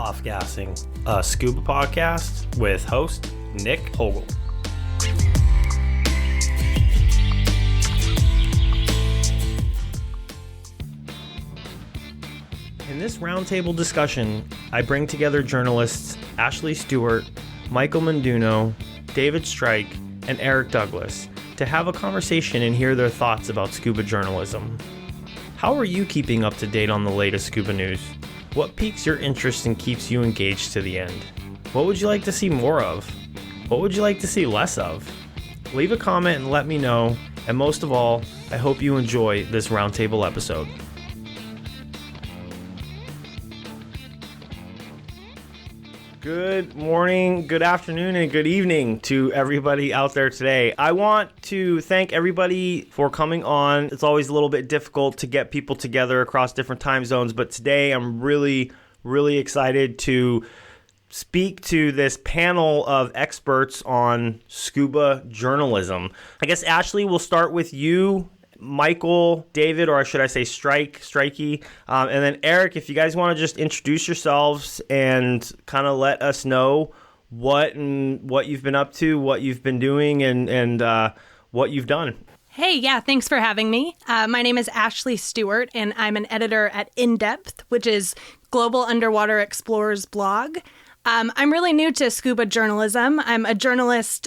Off-Gassing, a scuba podcast with host Nick Hogel. In this roundtable discussion, I bring together journalists Ashley Stewart, Michael Menduno, David Strike, and Eric Douglas to have a conversation and hear their thoughts about scuba journalism. How are you keeping up to date on the latest scuba news? What piques your interest and keeps you engaged to the end? What would you like to see more of? What would you like to see less of? Leave a comment and let me know, and most of all, I hope you enjoy this roundtable episode. Good morning, good afternoon, and good evening to everybody out there today. I want to thank everybody for coming on. It's always a little bit difficult to get people together across different time zones, but today I'm really excited to speak to this panel of experts on scuba journalism. I guess, Ashley, we'll start with you. Michael, David, or should I say Strikey, and then Eric, if you guys want to just introduce yourselves and kind of let us know what you've been up to, what you've been doing, and what you've done. Hey, yeah, thanks for having me. My name is Ashley Stewart, and I'm an editor at In Depth, which is Global Underwater Explorers blog. I'm really new to scuba journalism. I'm a journalist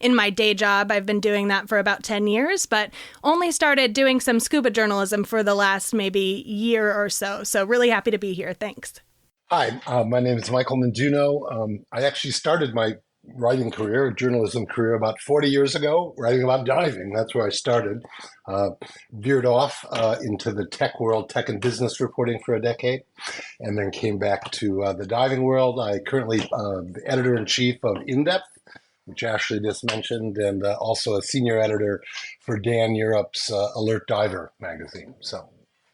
in my day job. I've been doing that for about 10 years, but only started doing some scuba journalism for the last maybe year or so. So really happy to be here. Thanks. Hi, my name is Michael Menduno. I actually started my writing career, journalism career, about 40 years ago, writing about diving. That's where I started. Veered off into the tech world, tech and business reporting for a decade, and then came back to the diving world. I currently the editor-in-chief of In Depth, which Ashley just mentioned, and also a senior editor for Dan Europe's Alert Diver magazine. So,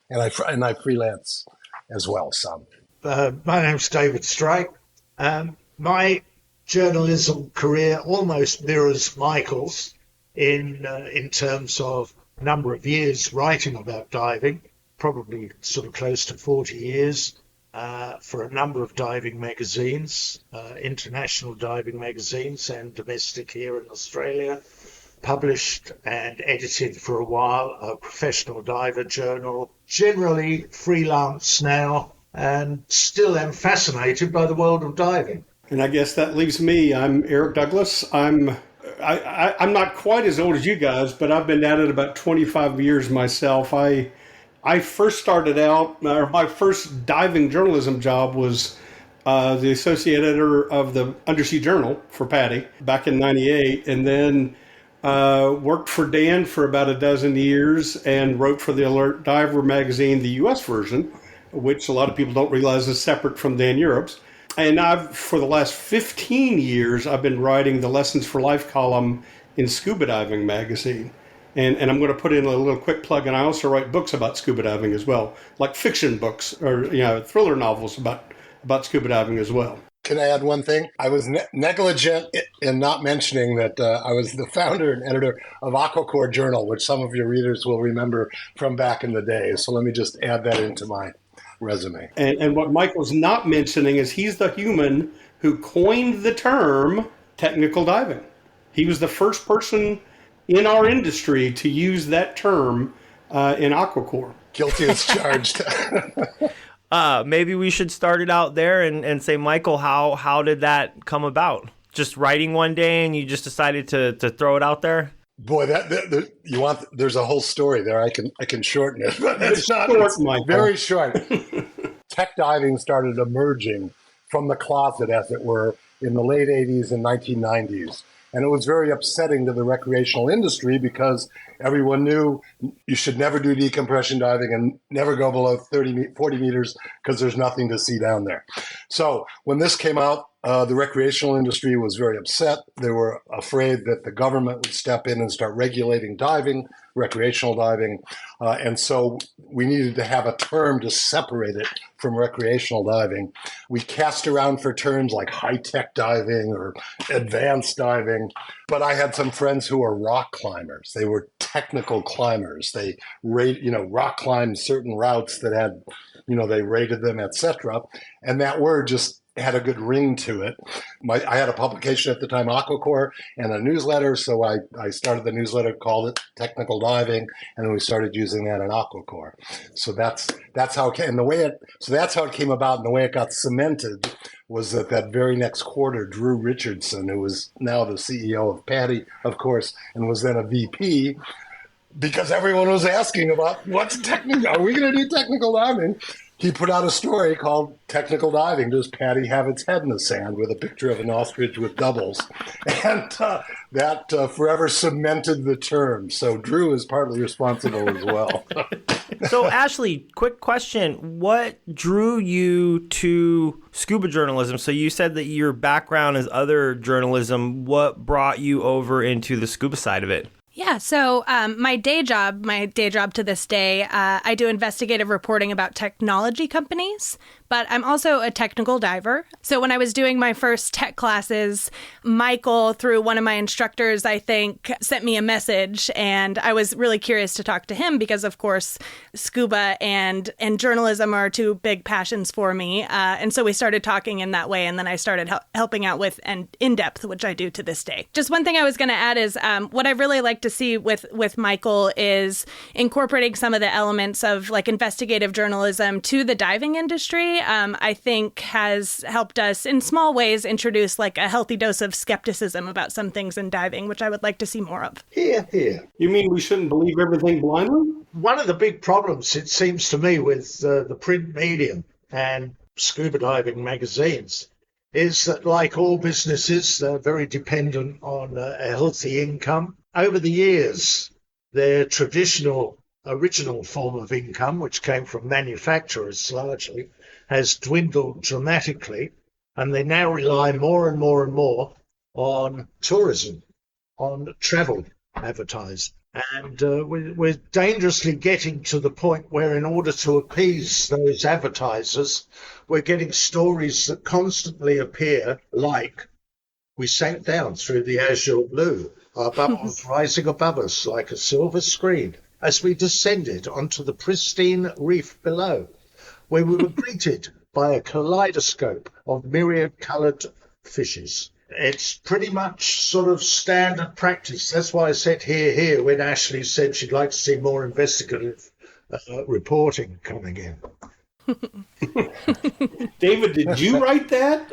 and I freelance as well some. My name's David Strike. My journalism career almost mirrors Michael's in terms of number of years writing about diving, probably sort of close to 40 years for a number of diving magazines, international diving magazines and domestic here in Australia. Published and edited for a while a professional diver journal, generally freelance now, and still am fascinated by the world of diving. And I guess that leaves me. I'm Eric Douglas. I'm not quite as old as you guys, but I've been at it about 25 years myself. I first started out, my first diving journalism job was the associate editor of the Undersea Journal for PADI back in '98, and then worked for Dan for about a dozen years and wrote for the Alert Diver magazine, the U.S. version, which a lot of people don't realize is separate from Dan Europe's. And for the last 15 years, I've been writing the Lessons for Life column in Scuba Diving magazine. And I'm going to put in a little quick plug, and I also write books about scuba diving as well, like fiction books or thriller novels about scuba diving as well. Can I add one thing? I was negligent in not mentioning that I was the founder and editor of Aquacore Journal, which some of your readers will remember from back in the day. So let me just add that into my resume. And what Michael's not mentioning is he's the human who coined the term technical diving. He was the first person in our industry to use that term in Aquacore. Guilty as charged. Maybe we should start it out there and say, Michael, how did that come about? Just writing one day and you just decided to throw it out there? Boy, there's a whole story there. I can shorten it, but it's not. It's very short. Tech diving started emerging from the closet, as it were, in the late 80s and 1990s. And it was very upsetting to the recreational industry because everyone knew you should never do decompression diving and never go below 40 meters because there's nothing to see down there. So when this came out, the recreational industry was very upset. They were afraid that the government would step in and start regulating diving, recreational diving. And so we needed to have a term to separate it from recreational diving. We cast around for terms like high-tech diving or advanced diving. But I had some friends who were rock climbers. They were technical climbers. They rock climbed certain routes that had they rated them, etc. And that word just had a good ring to it. I had a publication at the time, Aquacore, and a newsletter. So I started the newsletter, called it Technical Diving, and then we started using that in Aquacore. So that's how it came. That's how it came about, and the way it got cemented was that very next quarter, Drew Richardson, who was now the CEO of PADI, of course, and was then a VP, because everyone was asking about what's technical. Are we going to do technical diving? He put out a story called Technical Diving. Does PADI have its head in the sand, with a picture of an ostrich with doubles? And that forever cemented the term. So Drew is partly responsible as well. So Ashley, quick question. What drew you to scuba journalism? So you said that your background is other journalism. What brought you over into the scuba side of it? Yeah, so my day job to this day, I do investigative reporting about technology companies, but I'm also a technical diver. So when I was doing my first tech classes, Michael, through one of my instructors, I think, sent me a message, and I was really curious to talk to him because, of course, scuba and journalism are two big passions for me. And so we started talking in that way, and then I started helping out with In Depth, which I do to this day. Just one thing I was going to add is what I really like to see with Michael is incorporating some of the elements of like investigative journalism to the diving industry. I think has helped us in small ways introduce like a healthy dose of skepticism about some things in diving, which I would like to see more of. Here, here. You mean we shouldn't believe everything blindly? One of the big problems, it seems to me, with the print medium and scuba diving magazines is that, like all businesses, they're very dependent on a healthy income. Over the years, their traditional original form of income, which came from manufacturers largely, has dwindled dramatically, and they now rely more and more and more on tourism, on travel advertising. And we're dangerously getting to the point where, in order to appease those advertisers, we're getting stories that constantly appear like we sank down through the azure blue, our bubbles rising above us like a silver screen as we descended onto the pristine reef below, where we were greeted by a kaleidoscope of myriad-coloured fishes. It's pretty much sort of standard practice. That's why I said here when Ashley said she'd like to see more investigative reporting coming in. David, did you write that?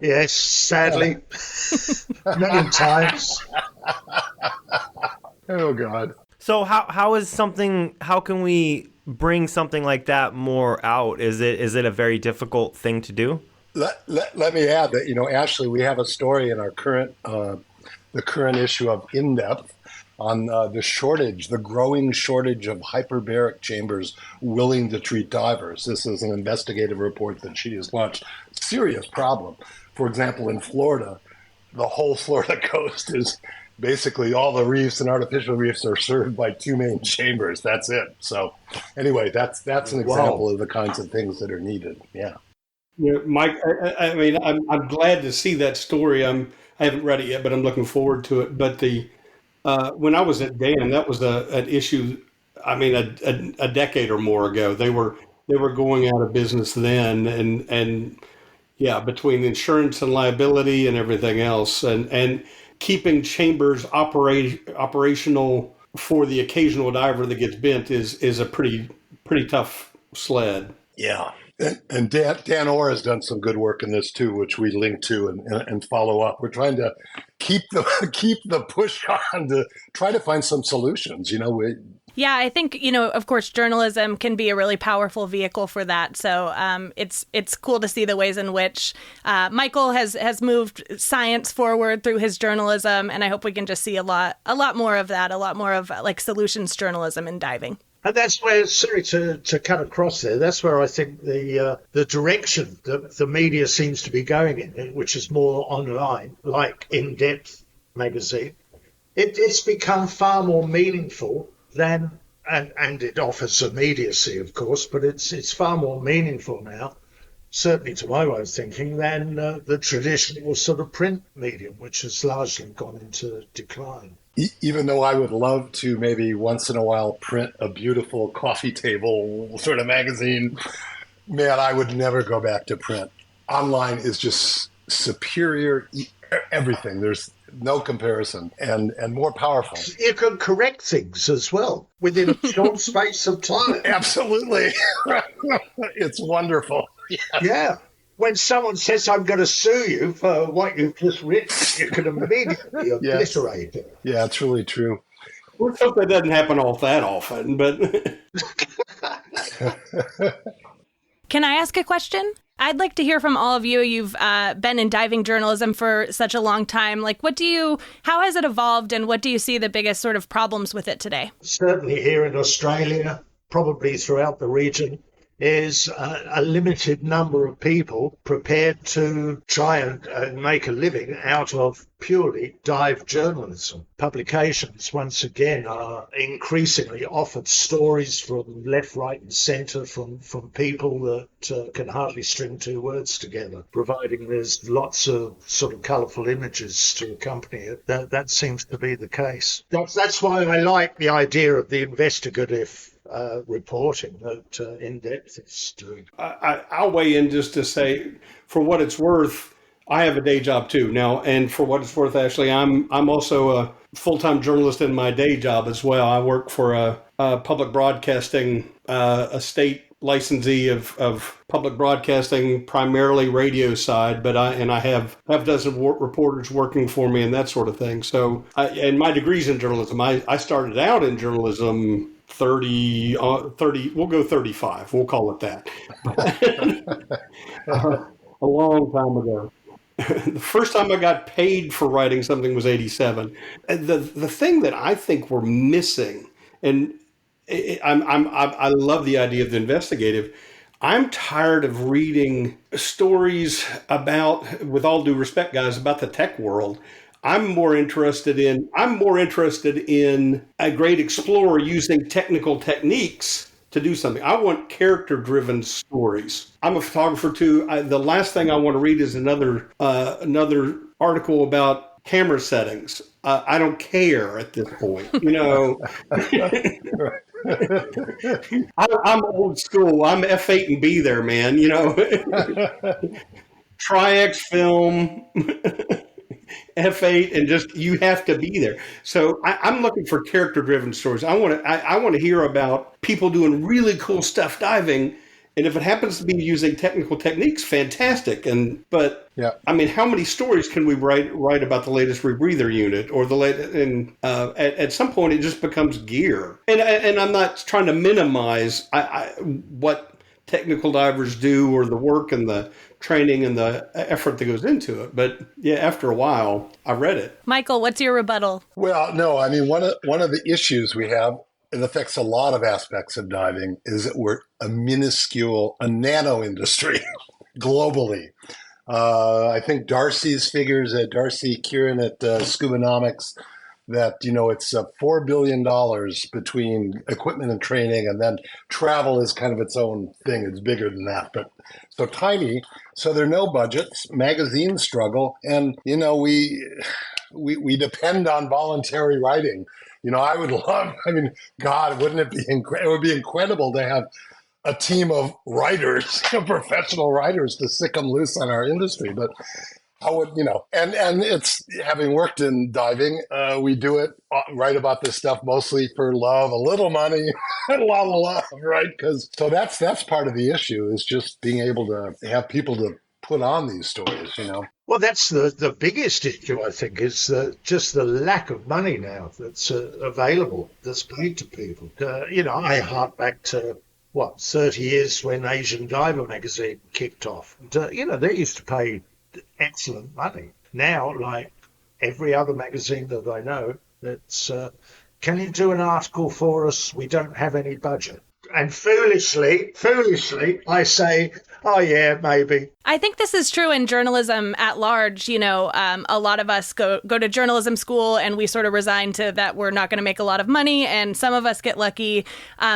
Yes, sadly, many times. Oh, God. So how can we bring something like that more out? Is it a very difficult thing to do? Let me add that, Ashley, we have a story in our current issue of In Depth on the growing shortage of hyperbaric chambers willing to treat divers. This is an investigative report that she has launched. Serious problem. For example, in Florida, the whole Florida coast is basically all the reefs and artificial reefs are served by two main chambers. That's it. So anyway, that's an example of the kinds of things that are needed. Yeah. Yeah, Mike, I mean, I'm glad to see that story. I haven't read it yet, but I'm looking forward to it. But when I was at Dan, that was an issue. I mean, a decade or more ago, they were going out of business then, and yeah, between insurance and liability and everything else, and keeping chambers operational for the occasional diver that gets bent is a pretty tough sled. Yeah. And Dan Orr has done some good work in this too, which we link to and follow up. We're trying to keep the push on to try to find some solutions. Yeah, I think, of course, journalism can be a really powerful vehicle for that. So it's cool to see the ways in which Michael has moved science forward through his journalism, and I hope we can just see a lot more of that, a lot more of like solutions journalism in diving. And that's where, sorry to cut across there, that's where I think the direction that the media seems to be going in, which is more online, like In Depth magazine, it's become far more meaningful than, and it offers immediacy, of course, but it's far more meaningful now, certainly to my way of thinking, than the traditional sort of print medium, which has largely gone into decline. Even though I would love to maybe once in a while print a beautiful coffee table sort of magazine, man, I would never go back to print. Online is just superior everything. There's no comparison, and more powerful. You can correct things as well within a short space of time. Absolutely. It's wonderful. Yeah. When someone says, I'm going to sue you for what you've just written, you can immediately obliterate it. Yeah, it's really true. Let's hope that doesn't happen all that often, but... Can I ask a question? I'd like to hear from all of you. You've been in diving journalism for such a long time. Like, how has it evolved, and what do you see the biggest sort of problems with it today? Certainly here in Australia, probably throughout the region, is a limited number of people prepared to try and make a living out of purely dive journalism. Publications, once again, are increasingly offered stories from left, right and centre from people that can hardly string two words together, providing there's lots of sort of colourful images to accompany it. That seems to be the case. That's why I like the idea of the investigative reporting that In-Depth is doing. I'll weigh in just to say, for what it's worth, I have a day job too now, and for what it's worth, Ashley, I'm also a full-time journalist in my day job as well. I work for a public broadcasting, a state licensee of public broadcasting, primarily radio side, but I have a dozen reporters working for me and that sort of thing. So, and my degree's in journalism. I started out in journalism 30, we'll go 35, we'll call it that. A long time ago. The first time I got paid for writing something was 87. The thing that I think we're missing, and I love the idea of the investigative. I'm tired of reading stories about, with all due respect, guys, about the tech world. I'm more interested in a great explorer using technical techniques to do something. I want character-driven stories. I'm a photographer too. The last thing I want to read is another article about camera settings. I don't care at this point, you know. I'm old school. I'm F8 and B there, man. You know, Tri-X film. F8, and just, you have to be there. So I'm looking for character-driven stories. I want to hear about people doing really cool stuff diving, and if it happens to be using technical techniques, fantastic. But I mean, how many stories can we write about the latest rebreather unit or at some point it just becomes gear. And I'm not trying to minimize what technical divers do or the work and the training and the effort that goes into it. But yeah, after a while, I read it. Michael, what's your rebuttal? Well, no, I mean, one of the issues we have, it affects a lot of aspects of diving, is that we're a nano industry globally. I think Darcy's figures at Darcy Kieran at Scubanomics that, you know, it's $4 billion between equipment and training, and then travel is kind of its own thing. It's bigger than that, but so tiny. So there are no budgets. Magazines struggle, and you know we depend on voluntary writing. You know, God, wouldn't it be? It would be incredible to have a team of writers, professional writers, to sick them loose on our industry, but. How would, you know, and it's, having worked in diving, we do it, write about this stuff mostly for love, a little money, and a lot of love, right? So that's part of the issue, is just being able to have people to put on these stories, you know. Well, that's the biggest issue, I think, is just the lack of money now that's available, that's paid to people. You know, I hark back to, 30 years when Asian Diver magazine kicked off. And, you know, they used to pay excellent money. Now, like every other magazine that I know, that's can you do an article for us? We don't have any budget. And foolishly, I say, Oh, yeah, maybe. I think this is true in journalism at large. You know, a lot of us go to journalism school and we sort of resign to that we're not going to make a lot of money. And some of us get lucky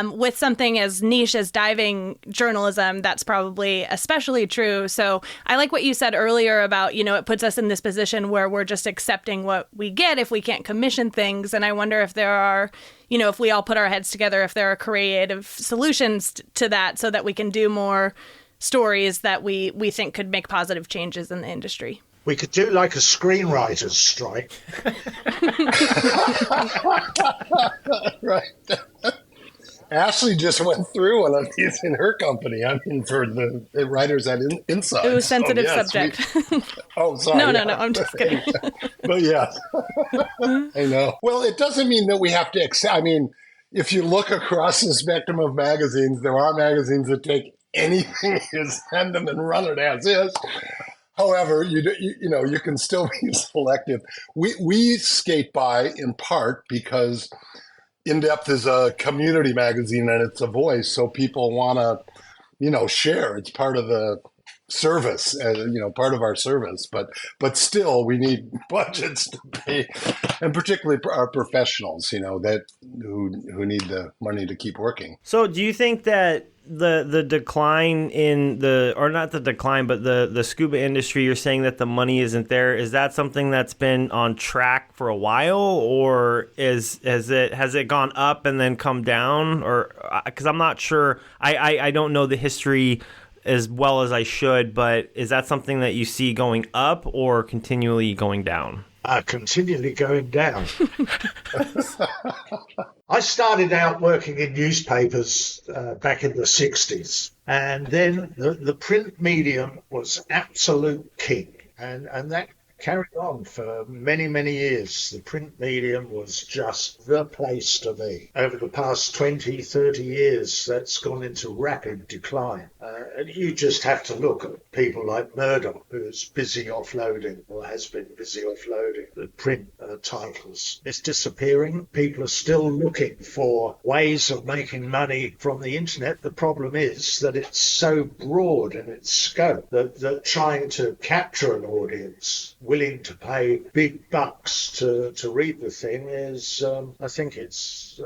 with something as niche as diving journalism. That's probably especially true. So I like what you said earlier about, you know, it puts us in this position where we're just accepting what we get if we can't commission things. And I wonder if there are, you know, if we all put our heads together, if there are creative solutions to that so that we can do more stories that we think could make positive changes in the industry. We could do like a screenwriters strike. Right. Ashley just went through one of these in her company. I mean, for the writers at Inside. It was a sensitive subject. Sorry. No, I'm just kidding. But yeah, I know. Well, it doesn't mean that we have to accept. I mean, if you look across the spectrum of magazines, there are magazines that take anything you send them and run it as is. However, you know, you can still be selective. We skate by in part because In Depth is a community magazine and it's a voice, so people want to, you know, share. It's part of the service, you know, part of our service. But still, we need budgets to pay, and particularly our professionals, you know, that who need the money to keep working. So, do you think that the decline in not the decline, but the scuba industry, you're saying that the money isn't there, is that something that's been on track for a while, or has it gone up and then come down? Or because I'm not sure, I don't know the history as well as I should, but is that something that you see going up or continually going down? Continually going down. I started out working in newspapers back in the 60s, and then the print medium was absolute king, and that carried on for many, many years. The print medium was just the place to be. Over the past 20, 30 years, that's gone into rapid decline. And you just have to look at people like Murdoch, who's busy offloading, or has been busy offloading the print titles. It's disappearing. People are still looking for ways of making money from the internet. The problem is that it's so broad in its scope that trying to capture an audience willing to pay big bucks to read the thing is, I think it's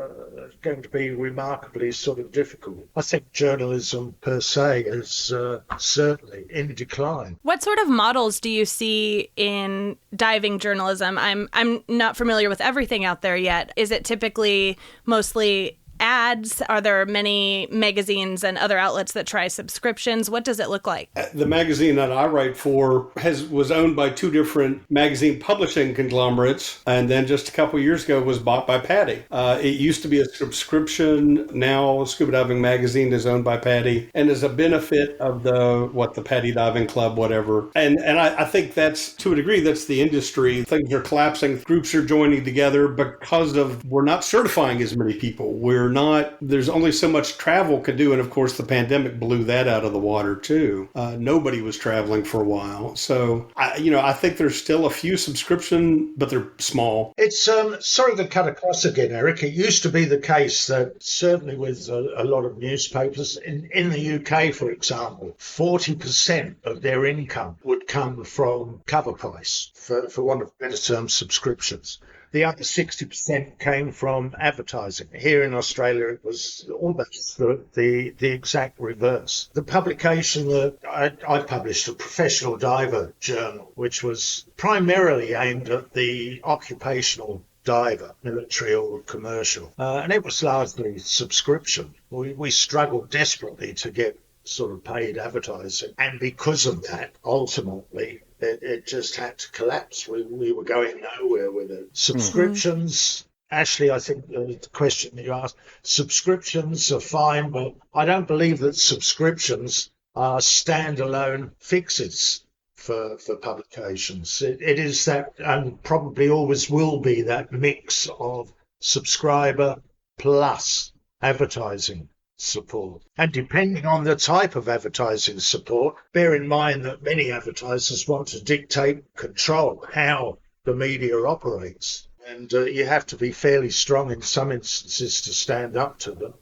going to be remarkably sort of difficult. I think journalism per se is certainly in decline. What sort of models do you see in diving journalism? I'm not familiar with everything out there yet. Is it typically mostly ads? Are there many magazines and other outlets that try subscriptions? What does it look like? The magazine that I write for was owned by two different magazine publishing conglomerates, and then just a couple of years ago was bought by Patty. It used to be a subscription. Now Scuba Diving Magazine is owned by Patty and is a benefit of the Patty Diving Club, whatever. And I think that's, to a degree, that's the industry. Things are collapsing. Groups are joining together because we're not certifying as many people. There's only so much travel could do. And of course, the pandemic blew that out of the water too. Nobody was traveling for a while. So, I think there's still a few subscription, but they're small. It's, sorry to cut across again, Eric. It used to be the case that certainly with a lot of newspapers in the UK, for example, 40% of their income would come from cover price, for want of a better term, subscriptions. The other 60% came from advertising. Here in Australia, it was almost the exact reverse. The publication that I published, a professional diver journal, which was primarily aimed at the occupational diver, military or commercial. And it was largely subscription. We struggled desperately to get sort of paid advertising. And because of that, ultimately, it just had to collapse. We were going nowhere with it. Subscriptions, Ashley, I think the question that you asked, subscriptions are fine, but I don't believe that subscriptions are standalone fixes for publications. It is that, and probably always will be, that mix of subscriber plus advertising support. And depending on the type of advertising support, bear in mind that many advertisers want to dictate, control how the media operates. And you have to be fairly strong in some instances to stand up to them.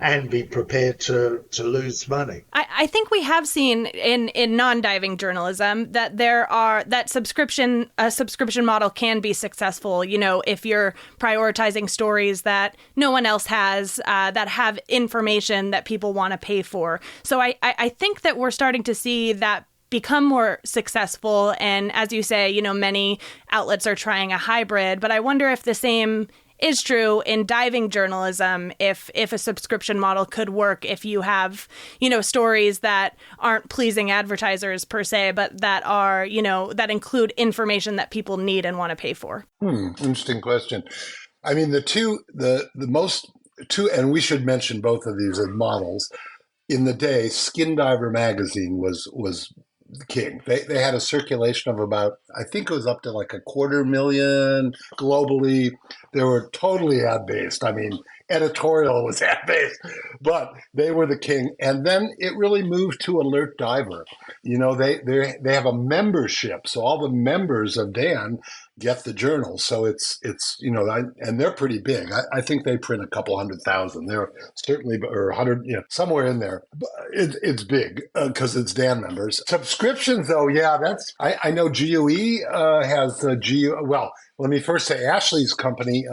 and be prepared to lose money. I think we have seen in non-diving journalism that a subscription model can be successful, if you're prioritizing stories that no one else has, that have information that people want to pay for. So I think that we're starting to see that become more successful. And as you say, many outlets are trying a hybrid, but I wonder if the same is true in diving journalism, if a subscription model could work, if you have, stories that aren't pleasing advertisers per se, but that are, that include information that people need and want to pay for. Interesting question. I mean, the most two, and we should mention both of these as models. In the day, Skin Diver magazine was king. They had a circulation of about, I think it was up to like 250,000 globally. They were totally ad-based. I mean, editorial was ad-based, but they were the king. And then it really moved to Alert Diver. They have a membership, so all the members of Dan get the journal. So it's and they're pretty big. I think they print a couple 100,000. They're certainly, or 100, somewhere in there. But it's big because it's Dan members. Subscriptions, though, yeah, I know GUE has GUE. Well, let me first say Ashley's company,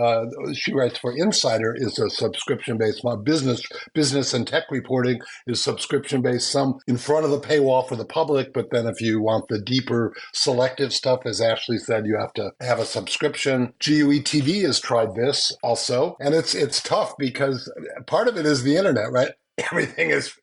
she writes for Insider, is a subscription-based model. Business and tech reporting is subscription-based, some in front of the paywall for the public, but then if you want the deeper selective stuff, as Ashley said, you have to have a subscription. GUE TV has tried this also, and it's tough because part of it is the internet, right? Everything is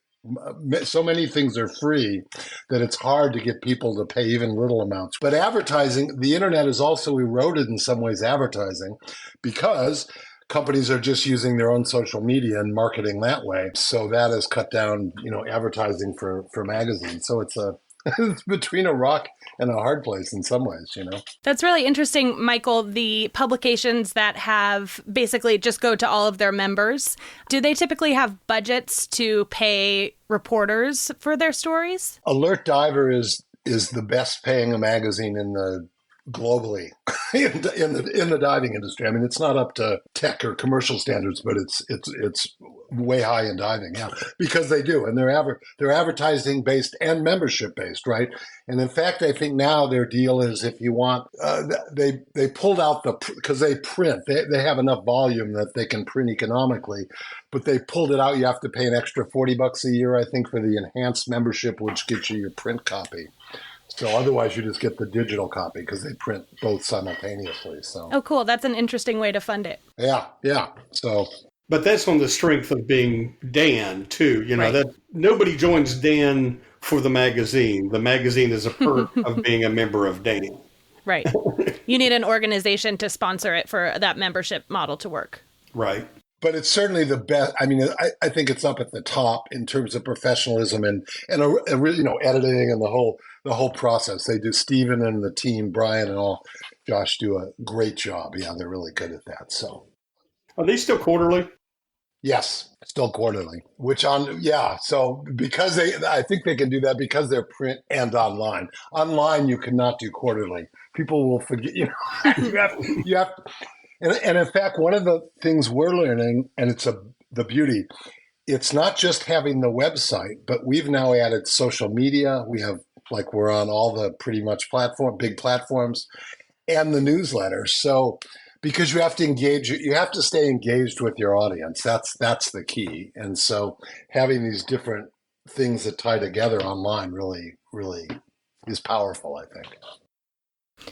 so many things are free that it's hard to get people to pay even little amounts. But advertising, the internet has also eroded in some ways advertising because companies are just using their own social media and marketing that way. So that has cut down, advertising for magazines. So it's it's between a rock and a hard place in some ways, That's really interesting, Michael. The publications that have basically just go to all of their members, do they typically have budgets to pay reporters for their stories? Alert Diver is the best paying magazine globally in the diving industry. I mean, it's not up to tech or commercial standards, but it's way high in diving, yeah, because they do, and they're advertising based and membership based, right? And in fact, I think now their deal is if you want, they pulled out because they print, they have enough volume that they can print economically, but they pulled it out. You have to pay an extra $40 a year, I think, for the enhanced membership, which gets you your print copy. So otherwise, you just get the digital copy because they print both simultaneously. So oh, cool! That's an interesting way to fund it. Yeah. So, but that's on the strength of being Dan too. Right. That nobody joins Dan for the magazine. The magazine is a perk of being a member of Dan. Right. You need an organization to sponsor it for that membership model to work. Right. But it's certainly the best. I mean, I think it's up at the top in terms of professionalism and editing and the whole process. They do. Stephen and the team, Brian and all, Josh do a great job. Yeah, they're really good at that. So, are they still quarterly? Yes, still quarterly. So because I think they can do that because they're print and online. Online, you cannot do quarterly. People will forget. You have. And in fact, one of the things we're learning, and it's the beauty, it's not just having the website, but we've now added social media. We have, we're on all the pretty much big platforms, and the newsletter. So because you have to engage, you have to stay engaged with your audience. That's the key. And so having these different things that tie together online really, really is powerful, I think.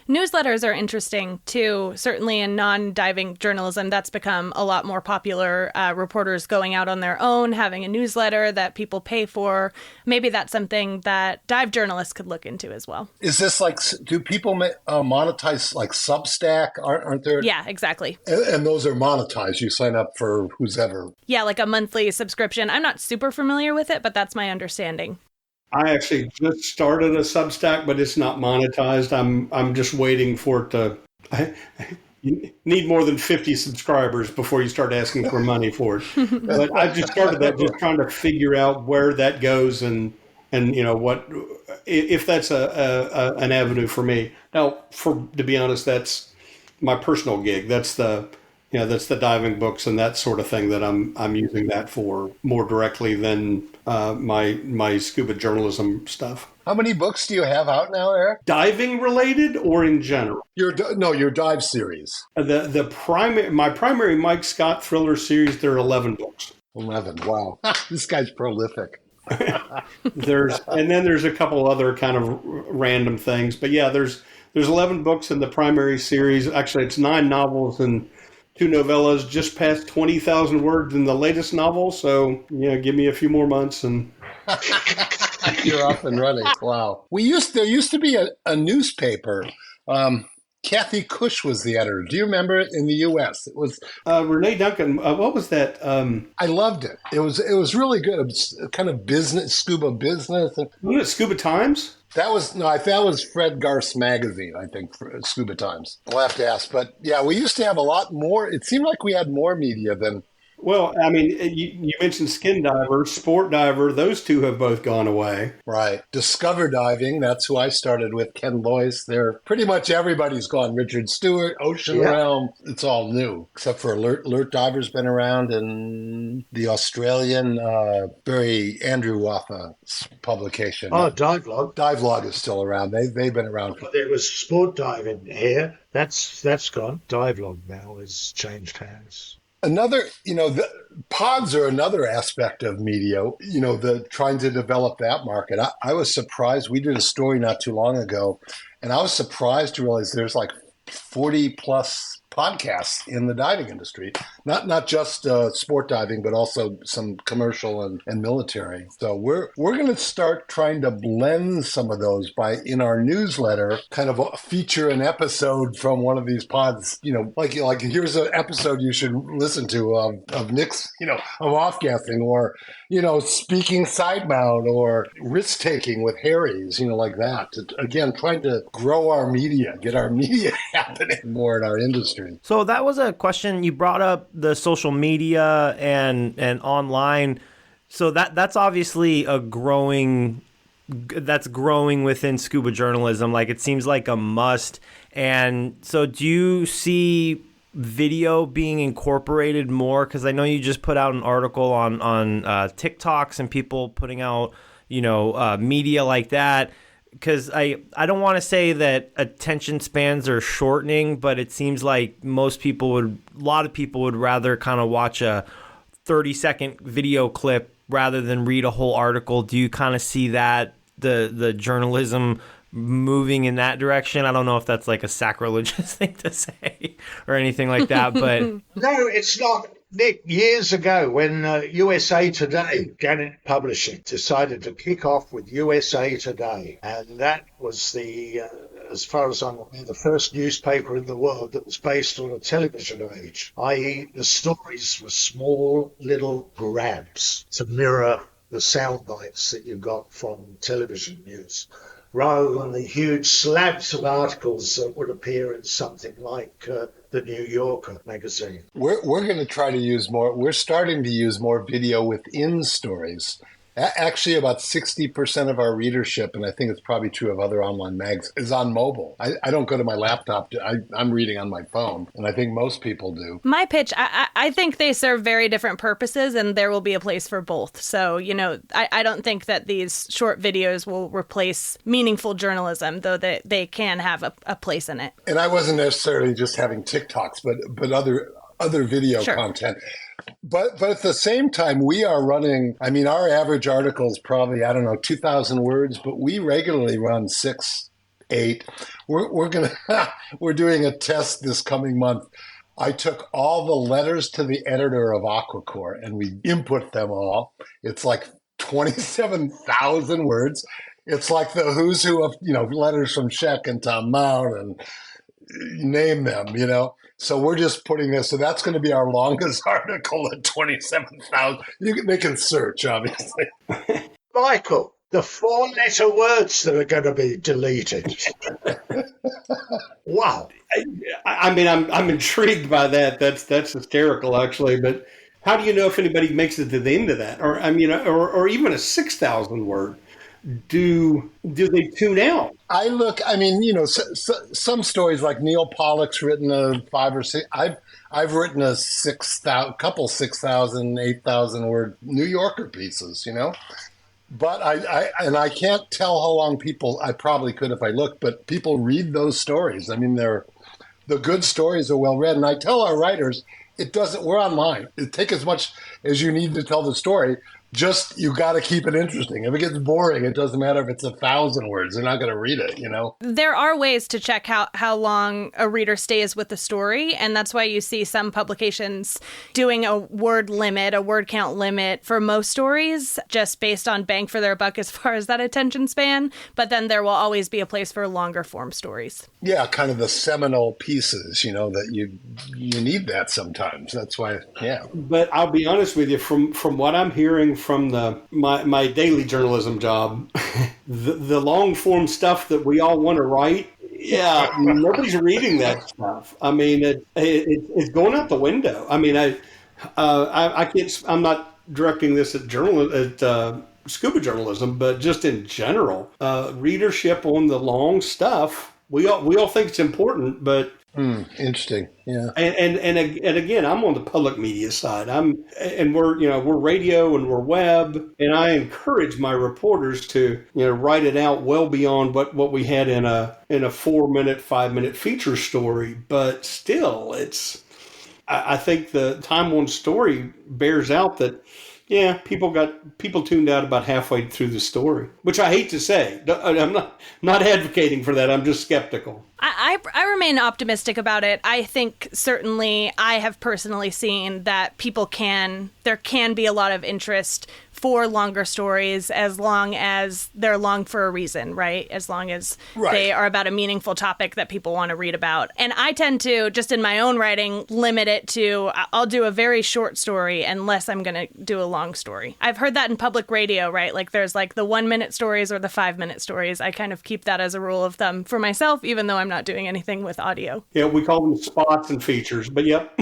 Newsletters are interesting, too. Certainly in non-diving journalism, that's become a lot more popular. Reporters going out on their own, having a newsletter that people pay for. Maybe that's something that dive journalists could look into as well. Is this do people monetize like Substack? Aren't there? Yeah, exactly. And those are monetized. You sign up for who's ever. Yeah, like a monthly subscription. I'm not super familiar with it, but that's my understanding. I actually just started a Substack, but it's not monetized. I'm just waiting for it to. You need more than 50 subscribers before you start asking for money for it. But I just started that, just trying to figure out where that goes and what if that's an avenue for me. Now, to be honest, that's my personal gig. That's the that's the diving books and that sort of thing that I'm using that for more directly than my scuba journalism stuff. How many books do you have out now, Eric? Diving related or in general? Your dive series. My primary Mike Scott thriller series, there are 11 books. 11. Wow. This guy's prolific. There's a couple other kind of random things, but yeah, there's 11 books in the primary series. Actually, it's 9 novels and 2 novellas, just past 20,000 words in the latest novel. So, give me a few more months and you're up and running. Wow. There used to be a newspaper. Kathy Cush was the editor. Do you remember it in the U.S.? It was Renee Duncan. What was that? I loved it. It was really good. It was kind of business, scuba business. Wasn't it Scuba Times? That was Fred Garth's magazine, I think, for Scuba Times. I'll have to ask. But yeah, we used to have a lot more. It seemed like we had more media than. Well, I mean, you mentioned Skin Diver, Sport Diver. Those two have both gone away. Right. Discover Diving, that's who I started with, Ken Loyce. Pretty much everybody's gone. Richard Stewart, Ocean Realm. It's all new, except for Alert Diver's been around, and the Australian Barry Andrew Watha's publication. Oh, Divelog. Divelog is still around. They've been around. There was Sport Diving here. That's gone. Divelog now has changed hands. Another, the pods are another aspect of media, the trying to develop that market. I was surprised. We did a story not too long ago, and I was surprised to realize there's like 40 plus podcasts in the diving industry, not just sport diving, but also some commercial and military. So we're going to start trying to blend some of those in our newsletter, kind of feature an episode from one of these pods. Like here's an episode you should listen to of Nick's, of off-gassing, or speaking side mount, or risk taking with Harry's, like that. Again, trying to grow our media, get our media happening more in our industry. So that was a question. You brought up the social media and online. So that's obviously growing within scuba journalism. Like, it seems like a must. And so do you see video being incorporated more? Because I know you just put out an article on TikToks and people putting out, media like that. Because I don't want to say that attention spans are shortening, but it seems like a lot of people would rather kind of watch a 30-second video clip rather than read a whole article. Do you kind of see that the journalism moving in that direction? I don't know if that's like a sacrilegious thing to say or anything like that, but no, it's not. Nick, years ago, when USA Today, Gannett Publishing, decided to kick off with USA Today, and that was as far as I'm aware, the first newspaper in the world that was based on a television age, i.e. the stories were small little grabs to mirror the sound bites that you got from television news, rather than the huge slabs of articles that would appear in something like the New Yorker magazine. We're going to try to use more. We're starting to use more video within stories. Actually, about 60% of our readership, and I think it's probably true of other online mags, is on mobile. I don't go to my laptop. I'm reading on my phone, and I think most people do. My pitch, I think they serve very different purposes, and there will be a place for both. So, I don't think that these short videos will replace meaningful journalism, though they can have a place in it. And I wasn't necessarily just having TikToks, but other video content. But at the same time, we are running, our average article is probably, 2,000 words, but we regularly run 6, 8. We're doing a test this coming month. I took all the letters to the editor of AquaCorp and we input them all. It's like 27,000 words. It's like the who's who of, letters from Sheck and Tom Mount and you name them, So we're just putting this. So that's going to be our longest article at 27,000. They can search, obviously. Michael, the 4-letter words that are going to be deleted. Wow. I'm intrigued by that. That's hysterical, actually. But how do you know if anybody makes it to the end of that, or even a 6,000 word? do they tune out? I mean, some stories like Neil Pollock's written a 5 or 6. I've written a 6,000, 8,000 word New Yorker pieces, But I can't tell how long I probably could if I looked, but people read those stories. I mean, the good stories are well read. And I tell our writers, we're online. It take as much as you need to tell the story. Just, you got to keep it interesting. If it gets boring, it doesn't matter if it's 1,000 words. They're not going to read it, There are ways to check how long a reader stays with the story. And that's why you see some publications doing a word count limit for most stories, just based on bang for their buck as far as that attention span. But then there will always be a place for longer form stories. Yeah, kind of the seminal pieces, that you need that sometimes. That's why, yeah. But I'll be honest with you, from what I'm hearing from my daily journalism job, the long form stuff that we all want to write, nobody's reading that stuff. I mean, it's going out the window. I mean, I can't. I'm not directing this at Scuba Journalism, but just in general, readership on the long stuff. We all think it's important, but. Interesting. Yeah. And again, I'm on the public media side. We're radio and we're web, and I encourage my reporters to write it out well beyond what we had in a 4-minute, 5-minute feature story. But still, I think the time on story bears out that. Yeah, people tuned out about halfway through the story, which I hate to say. I'm not advocating for that. I'm just skeptical. I remain optimistic about it. I think certainly I have personally seen that there can be a lot of interest for longer stories as long as they're long for a reason, right? As long as they are about a meaningful topic that people want to read about. And I tend to, just in my own writing, limit it to, I'll do a very short story unless I'm going to do a long story. I've heard that in public radio, right? Like there's like the 1-minute stories or the 5-minute stories. I kind of keep that as a rule of thumb for myself, even though I'm not doing anything with audio. Yeah, we call them spots and features, but yep.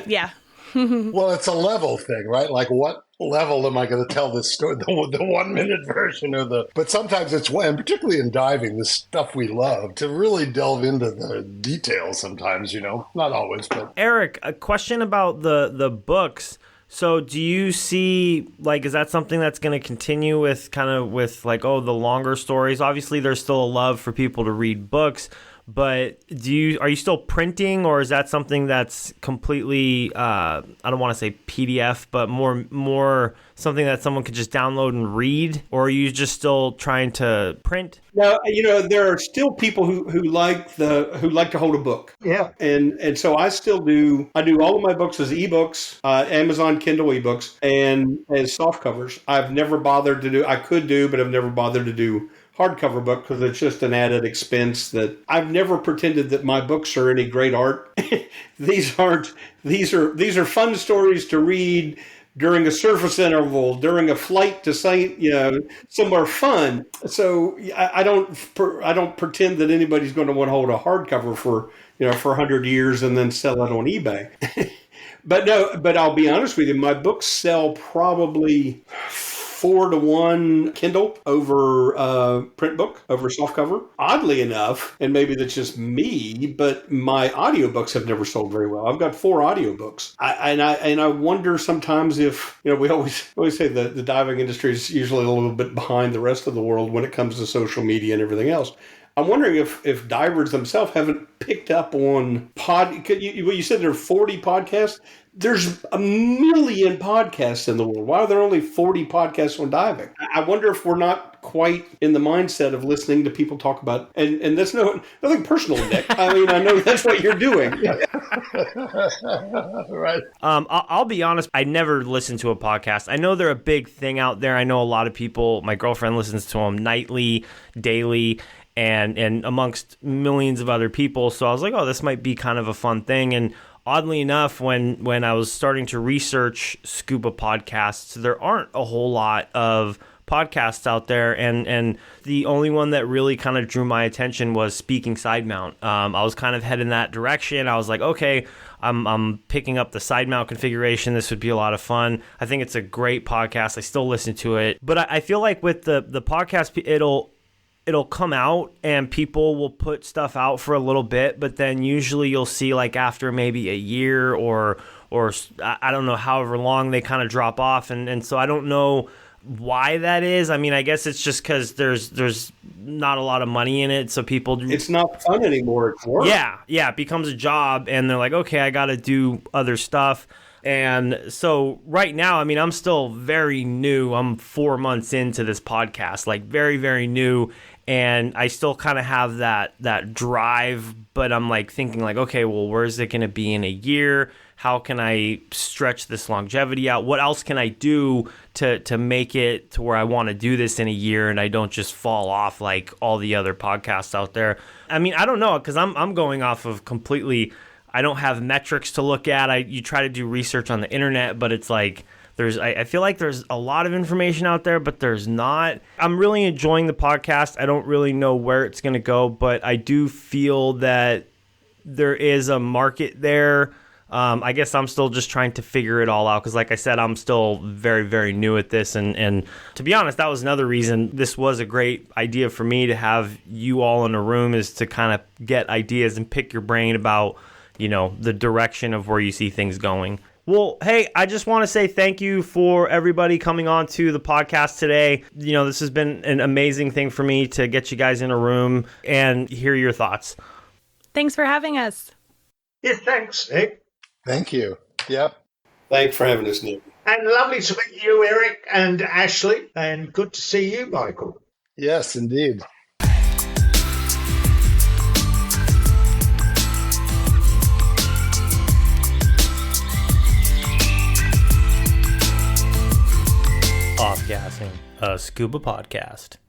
Yeah. Well, it's a level thing, right? Like what level am I going to tell this story? The 1-minute version but sometimes and particularly in diving, the stuff we love, to really delve into the details sometimes, not always, but. Eric, a question about the books. So do you see, is that something that's going to continue with the longer stories? Obviously, there's still a love for people to read books, but are you still printing, or is that something that's completely, I don't want to say PDF, but more something that someone could just download and read? Or are you just still trying to print? No, there are still people who like to hold a book. Yeah. And so I still do. I do all of my books as ebooks, Amazon Kindle ebooks, and as soft covers. I've never bothered to do. I could do, but I've never bothered to do hardcover book because it's just an added expense. That I've never pretended that my books are any great art. These are fun stories to read during a surface interval, during a flight to somewhere fun. So I don't pretend that anybody's going to want to hold a hardcover for 100 years and then sell it on eBay. But I'll be honest with you, my books sell probably 4-to-1 Kindle over print book, over softcover. Oddly enough, and maybe that's just me, but my audiobooks have never sold very well. I've got 4 audiobooks. I wonder sometimes if, we always say that the diving industry is usually a little bit behind the rest of the world when it comes to social media and everything else. I'm wondering if divers themselves haven't picked up on you said there are 40 podcasts. There's a million podcasts in the world. Why are there only 40 podcasts on diving? I wonder if we're not quite in the mindset of listening to people talk about, and that's nothing personal, Nick. I mean, I know that's what you're doing. Right. I'll be honest, I never listen to a podcast. I know they're a big thing out there. I know a lot of people, my girlfriend listens to them nightly, daily, and amongst millions of other people. So I was like, oh, this might be kind of a fun thing. And oddly enough, when I was starting to research scuba podcasts, there aren't a whole lot of podcasts out there, and the only one that really kind of drew my attention was Speaking Side Mount. I was kind of heading that direction. I was like, okay, I'm picking up the side mount configuration. This would be a lot of fun. I think it's a great podcast. I still listen to it, but I feel like with the podcast, it'll come out and people will put stuff out for a little bit, but then usually you'll see like after maybe a year or I don't know, however long, they kind of drop off, and so I don't know why that is. I mean, I guess it's just because there's not a lot of money in it, so people, it's not fun anymore. It's work. Yeah, it becomes a job, and they're like, okay, I got to do other stuff. And so right now, I mean, I'm still very new. I'm 4 months into this podcast, like very, very new. And I still kind of have that drive, but I'm like thinking like, okay, well, where's it going to be in a year? How can I stretch this longevity out? What else can I do to make it to where I want to do this in a year and I don't just fall off like all the other podcasts out there? I mean, I don't know, because I'm going off of completely, I don't have metrics to look at. You try to do research on the internet, but it's like I feel like there's a lot of information out there, but there's not. I'm really enjoying the podcast. I don't really know where it's going to go, but I do feel that there is a market there. I guess I'm still just trying to figure it all out because, like I said, I'm still very, very new at this. And to be honest, that was another reason this was a great idea for me to have you all in a room, is to kind of get ideas and pick your brain about, you know, the direction of where you see things going. Well, hey, I just want to say thank you for everybody coming on to the podcast today. You know, this has been an amazing thing for me to get you guys in a room and hear your thoughts. Thanks for having us. Yeah, thanks, Nick. Thank you. Yep. Thanks for having us, Nick. And lovely to meet you, Eric and Ashley, and good to see you, Michael. Yes, indeed. Off-gassing, a scuba podcast.